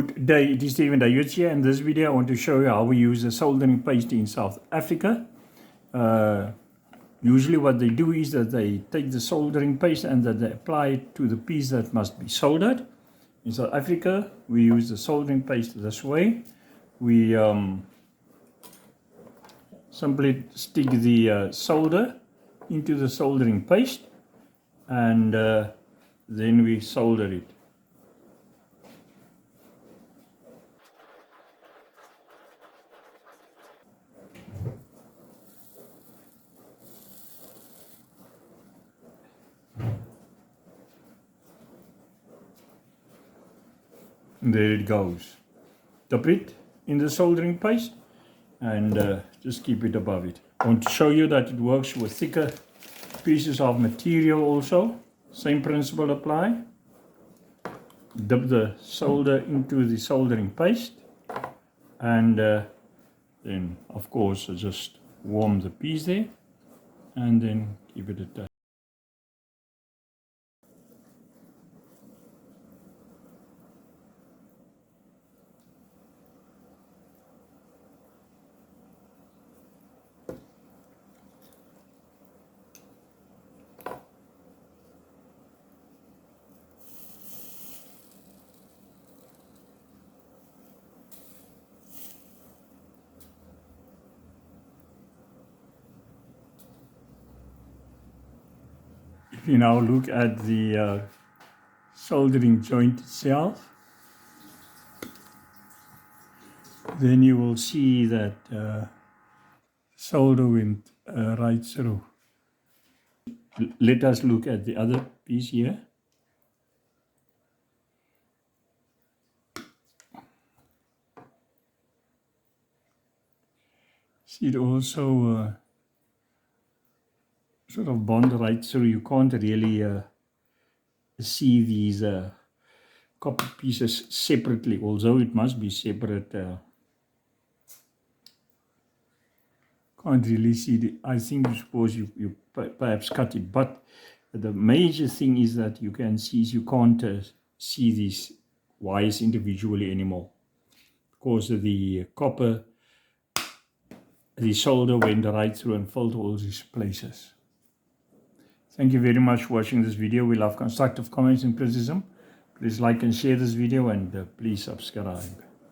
It is Stephen Dayuts here. In this video I want to show you how we use a soldering paste in South Africa. Usually what they do is that they take the soldering paste and that they apply it to the piece that must be soldered. In South Africa we use the soldering paste this way. We simply stick the solder into the soldering paste and then we solder it. There it goes. Dip it in the soldering paste and just keep it above it. I want to show you that it works with thicker pieces of material also. Same principle apply. Dip the solder into the soldering paste and then of course just warm the piece there and then give it a touch. If you now look at the soldering joint itself, then you will see that solder went right through. Let us look at the other piece here. See, it also sort of bond right through. You can't really see these copper pieces separately, although it must be separate. Can't really see I think you suppose you perhaps cut it, but the major thing is that you can see is you can't see these wires individually anymore because the copper, the solder went right through and filled all these places. Thank you very much for watching this video. We love constructive comments and criticism. Please like and share this video and please subscribe.